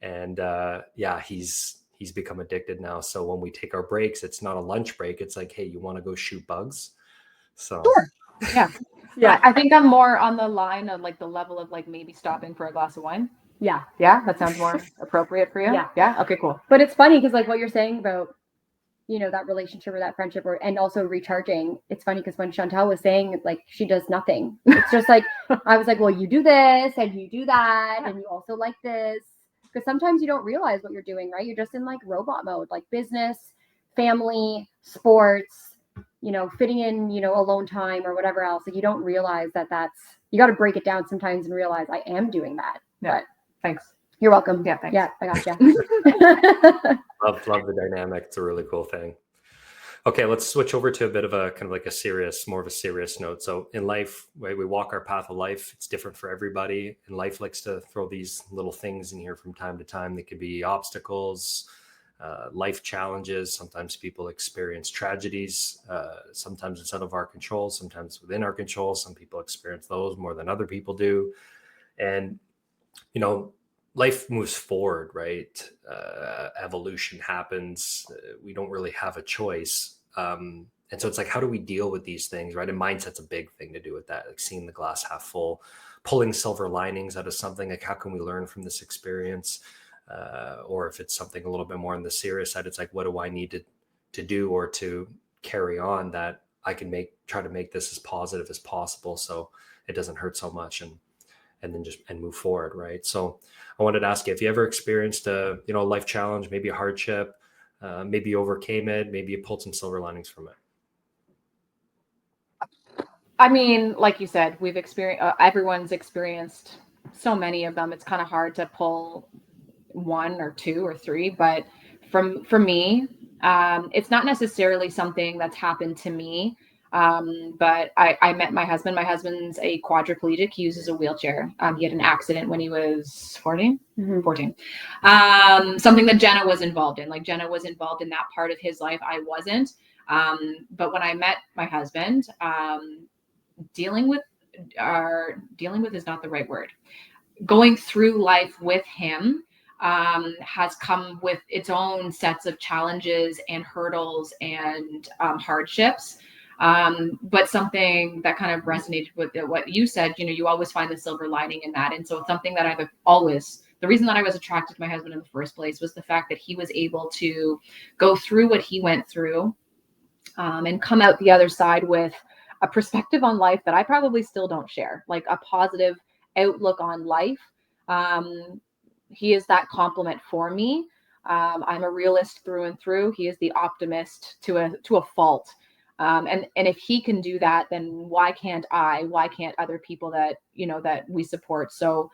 And he's become addicted now. So when we take our breaks, it's not a lunch break. It's like, hey, you want to go shoot bugs? So sure. Yeah. I think I'm more on the line of like the level of like maybe stopping for a glass of wine. Yeah. That sounds more appropriate for you. Yeah. Okay, cool. But it's funny because like what you're saying about, that relationship or that friendship and also recharging. It's funny because when Chantelle was saying like she does nothing, it's just like, I was like, well, you do this and you do that and you also like this. Because sometimes you don't realize what you're doing, right? You're just in like robot mode, like business, family, sports, fitting in, alone time or whatever else. Like you don't realize you got to break it down sometimes and realize I am doing that. Yeah. But thanks. You're welcome. Yeah, thanks. Yeah, I gotcha. Love the dynamic. It's a really cool thing. Okay, let's switch over to a bit of a kind of like more of a serious note. So in life, right, we walk our path of life. It's different for everybody. And life likes to throw these little things in here from time to time. They could be obstacles, life challenges. Sometimes people experience tragedies. Sometimes it's out of our control. Sometimes within our control. Some people experience those more than other people do. And, life moves forward, right? Evolution happens. We don't really have a choice. And so it's like, how do we deal with these things, right? And mindset's a big thing to do with that, like seeing the glass half full, pulling silver linings out of something. Like, how can we learn from this experience? Or if it's something a little bit more on the serious side, it's like, what do I need to do or to carry on that I can try to make this as positive as possible so it doesn't hurt so much and then just move forward, right? So I wanted to ask you, if you ever experienced a life challenge, maybe a hardship, maybe you overcame it, maybe you pulled some silver linings from it. I mean, like you said, everyone's experienced so many of them. It's kind of hard to pull 1 or 2 or 3, but for me, it's not necessarily something that's happened to me. But I met my husband. My husband's a quadriplegic. He uses a wheelchair. He had an accident when he was 14. Something that Jenna was involved in. Like Jenna was involved in that part of his life. I wasn't. But when I met my husband, dealing with is not the right word. Going through life with him has come with its own sets of challenges and hurdles and hardships. But something that kind of resonated with what you said, you always find the silver lining in that. And so it's something that the reason that I was attracted to my husband in the first place was the fact that he was able to go through what he went through and come out the other side with a perspective on life that I probably still don't share, like a positive outlook on life. He is that complement for me. I'm a realist through and through. He is the optimist to a fault. And if he can do that, then why can't I? Why can't other people that we support? So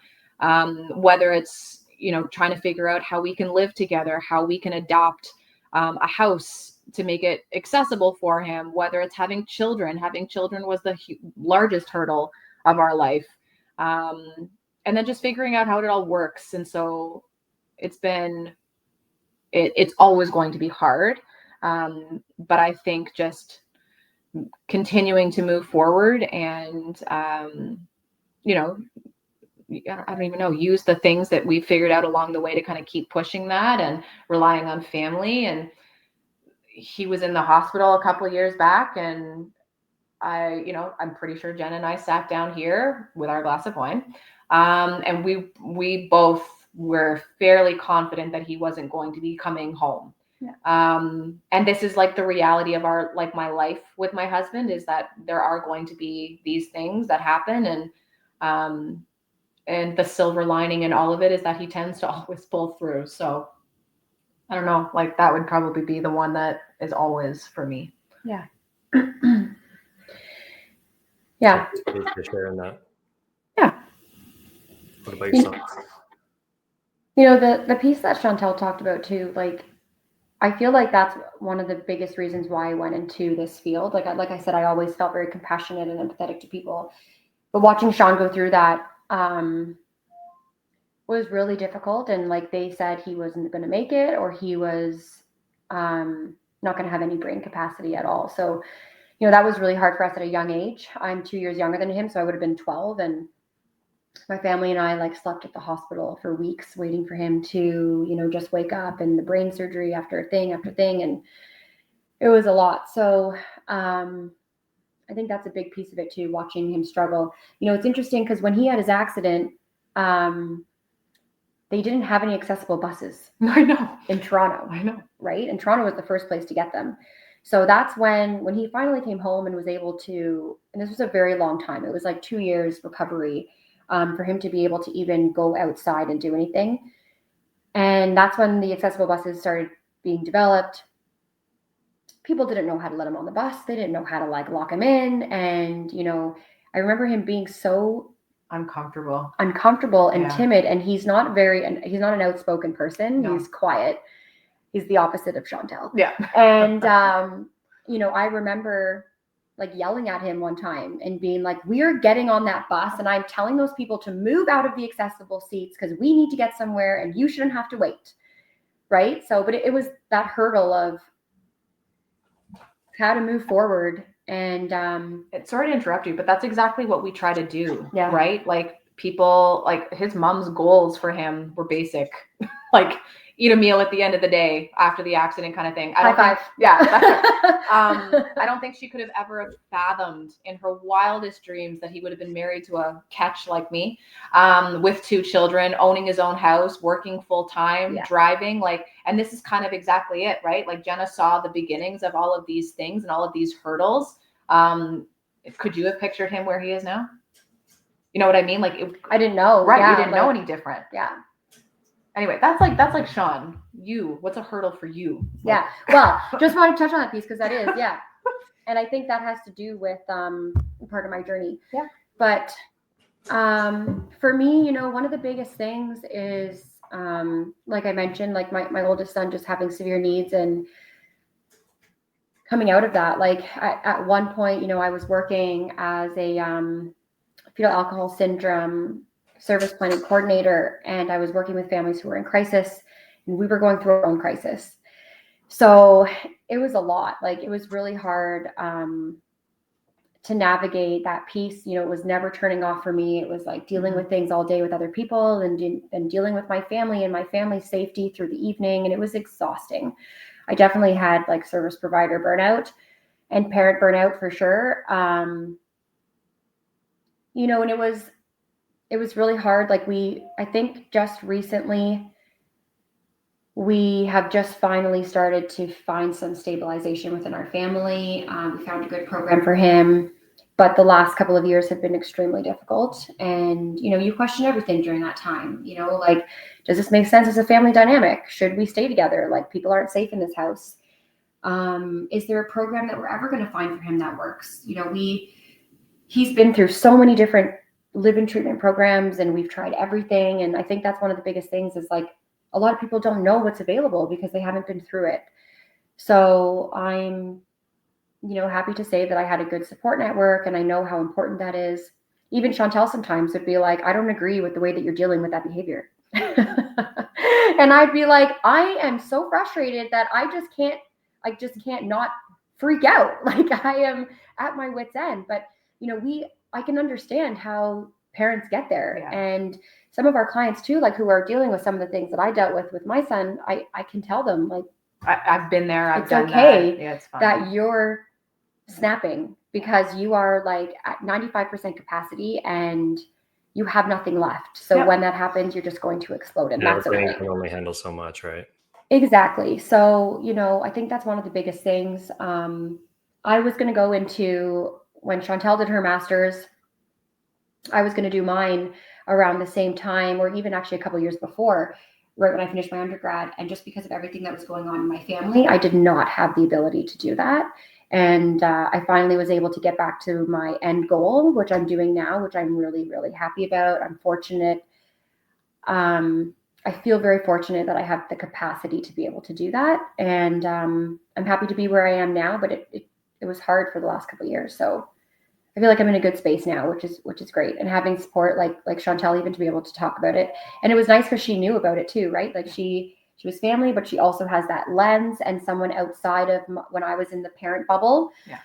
whether it's trying to figure out how we can live together, how we can adopt a house to make it accessible for him, whether it's having children. Having children was the largest hurdle of our life. And then just figuring out how it all works. And so it's always going to be hard. But I think just continuing to move forward and, I don't even know, use the things that we figured out along the way to kind of keep pushing that and relying on family. And he was in the hospital a couple of years back, and I'm pretty sure Jenna and I sat down here with our glass of wine. And we both were fairly confident that he wasn't going to be coming home. Yeah. And this is like the reality of my life with my husband, is that there are going to be these things that happen. And the silver lining in all of it is that he tends to always pull through. So I don't know, like that would probably be the one that is always for me. Yeah. Yeah. Thanks for sharing that. Yeah. What about yourself? The piece that Chantelle talked about too, like, I feel like that's one of the biggest reasons why I went into this field. Like I said, I always felt very compassionate and empathetic to people, but watching Sean go through that was really difficult. And like they said, he wasn't going to make it, or he was not going to have any brain capacity at all. So, that was really hard for us at a young age. I'm 2 years younger than him, so I would have been 12. And my family and I like slept at the hospital for weeks waiting for him to, just wake up, and the brain surgery after thing. And it was a lot. So I think that's a big piece of it too, watching him struggle. It's interesting because when he had his accident, they didn't have any accessible buses. I know. In Toronto. I know. Right? And Toronto was the first place to get them. So that's when he finally came home and was able to, and this was a very long time. It was like 2 years recovery for him to be able to even go outside and do anything. And that's when the accessible buses started being developed. People didn't know how to let him on the bus. They didn't know how to like lock him in. And, I remember him being so uncomfortable and timid. And he's not an outspoken person. No. He's quiet. He's the opposite of Chantelle. Yeah. And, I remember like yelling at him one time and being like, we are getting on that bus and I'm telling those people to move out of the accessible seats because we need to get somewhere and you shouldn't have to wait. Right. So, but it was that hurdle of how to move forward. And sorry to interrupt you, but that's exactly what we try to do. Yeah. Right. Like people, like his mom's goals for him were basic, like eat a meal at the end of the day after the accident kind of thing. High five. Yeah. I don't think she could have ever fathomed in her wildest dreams that he would have been married to a catch like me, with 2 children, owning his own house, working full time, driving, and this is kind of exactly it, right? Like Jenna saw the beginnings of all of these things and all of these hurdles. Could you have pictured him where he is now? You know what I mean? Like I didn't know. Right. You didn't know any different. Yeah. Anyway, that's like Sean. What's a hurdle for you? Yeah. Well, just want to touch on that piece because that is, yeah. And I think that has to do with part of my journey. Yeah. But for me, one of the biggest things is like I mentioned, like my oldest son just having severe needs and coming out of that. Like at one point, I was working as a fetal alcohol syndrome service planning coordinator, and I was working with families who were in crisis, and we were going through our own crisis. So it was a lot. Like it was really hard to navigate that piece. It was never turning off for me. It was like dealing with things all day with other people and dealing with my family and my family's safety through the evening. And it was exhausting. I definitely had like service provider burnout and parent burnout for sure. And it was really hard. Like I think just recently we have just finally started to find some stabilization within our family. We found a good program for him, but the last couple of years have been extremely difficult. And, you question everything during that time, like, does this make sense as a family dynamic? Should we stay together? Like people aren't safe in this house. Is there a program that we're ever going to find for him that works? He's been through so many different live in treatment programs and we've tried everything. And I think that's one of the biggest things is like a lot of people don't know what's available because they haven't been through it. So I'm, happy to say that I had a good support network and I know how important that is. Even Chantelle sometimes would be like, I don't agree with the way that you're dealing with that behavior. And I'd be like, I am so frustrated that I just can't not freak out. Like I am at my wit's end. But, I can understand how parents get there. Yeah. And some of our clients too, like who are dealing with some of the things that I dealt with my son, I can tell them like, I've been there. I've it's done okay that. Yeah, it's fine. that you're snapping because you are like at 95% capacity and you have nothing left. So Yep. when that happens, you're just going to explode, and Our that's brain okay. can only handle so much, right? Exactly. So, I think that's one of the biggest things. I was going to go into when Chantelle did her master's, I was going to do mine around the same time, or even actually a couple of years before, right when I finished my undergrad. And just because of everything that was going on in my family, I did not have the ability to do that. And I finally was able to get back to my end goal, which I'm doing now, which I'm really, really happy about. I'm fortunate. I feel very fortunate that I have the capacity to be able to do that. And I'm happy to be where I am now, but it was hard for the last couple of years. So I feel like I'm in a good space now, which is great. And having support like Chantelle, even to be able to talk about it. And it was nice because she knew about it too, right? Like she was family, but she also has that lens and someone outside of when I was in the parent bubble. Yeah.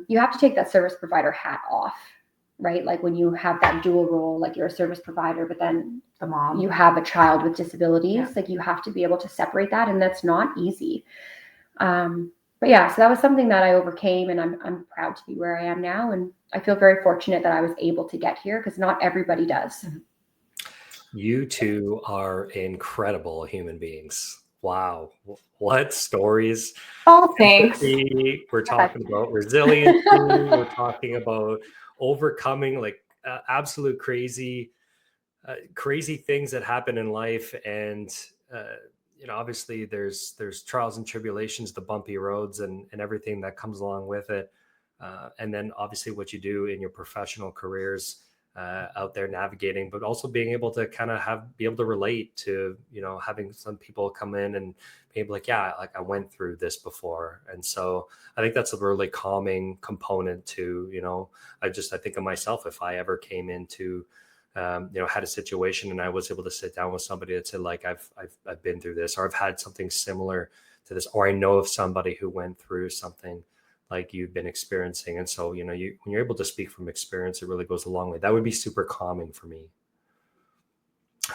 You have to take that service provider hat off, right? Like when you have that dual role, like you're a service provider, but then The mom. you have a child with disabilities. Yeah. Like you have to be able to separate that. And that's not easy. But yeah, so that was something that I overcame, and I'm proud to be where I am now. And I feel very fortunate that I was able to get here because not everybody does. You two are incredible human beings. Wow. What stories. Oh, thanks. Empathy. We're talking about resiliency. We're talking about overcoming like absolute crazy things that happen in life. And, obviously there's trials and tribulations, the bumpy roads and everything that comes along with it. And then obviously what you do in your professional careers out there navigating, but also being able to kind of be able to relate to, having some people come in and be able like, yeah, like I went through this before. And so I think that's a really calming component to, I think of myself, if I ever came into had a situation and I was able to sit down with somebody that said like, I've been through this, or I've had something similar to this, or I know of somebody who went through something like you've been experiencing. And so, when you're able to speak from experience, it really goes a long way. That would be super calming for me.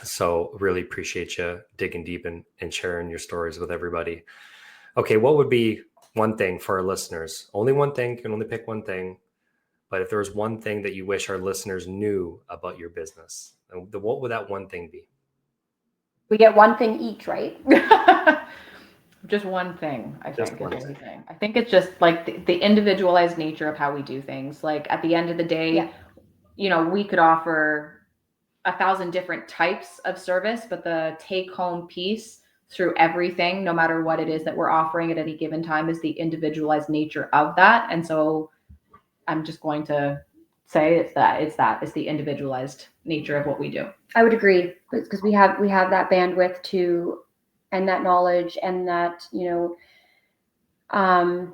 So really appreciate you digging deep and sharing your stories with everybody. Okay. What would be one thing for our listeners? Only one thing, you can only pick one thing. But if there was one thing that you wish our listeners knew about your business, what would that one thing be? We get one thing each, right? Just one thing, I Just think. one is thing. everything. I think it's just like the individualized nature of how we do things. Like at the end of the day, we could offer 1,000 different types of service, but the take-home piece through everything, no matter what it is that we're offering at any given time, is the individualized nature of that. And so I'm just going to say it's the individualized nature of what we do. I would agree because we have that bandwidth to, and that knowledge and that, I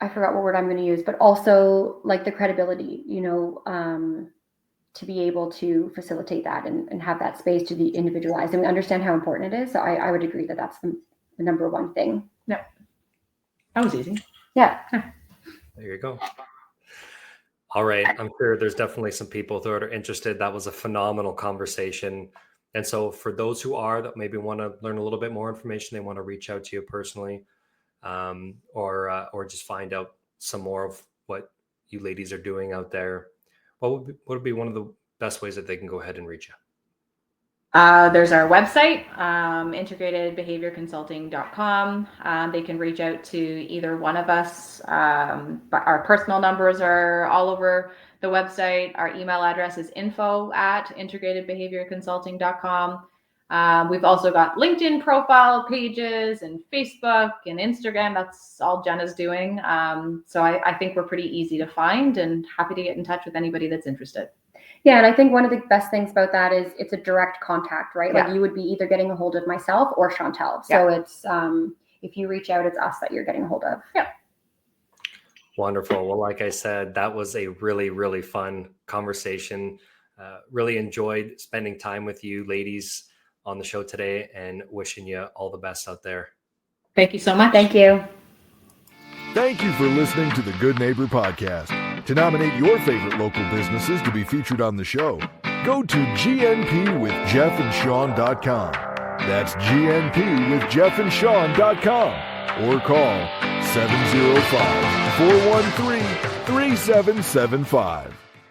forgot what word I'm going to use, but also like the credibility, to be able to facilitate that and have that space to be individualized, and we understand how important it is. So I would agree that that's the number one thing. Yep. That was easy. Yeah. There you go. All right. I'm sure there's definitely some people that are interested. That was a phenomenal conversation. And so for those who are that maybe want to learn a little bit more information, they want to reach out to you personally, or just find out some more of what you ladies are doing out there. What would be one of the best ways that they can go ahead and reach you? There's our website, integratedbehaviourconsulting.com. They can reach out to either one of us. But our personal numbers are all over the website. Our email address is info@integratedbehaviourconsulting.com. We've also got LinkedIn profile pages and Facebook and Instagram. That's all Jenna's doing. So I think we're pretty easy to find and happy to get in touch with anybody that's interested. Yeah, and I think one of the best things about that is it's a direct contact, right? Yeah. Like you would be either getting a hold of myself or Chantelle. So it's if you reach out, it's us that you're getting a hold of. Yeah. Wonderful. Well, like I said, that was a really, really fun conversation. Really enjoyed spending time with you ladies on the show today, and wishing you all the best out there. Thank you so much. Thank you. Thank you for listening to the Good Neighbor Podcast. To nominate your favorite local businesses to be featured on the show, go to gnpwithjeffandsean.com. That's gnpwithjeffandsean.com or call 705-413-3775.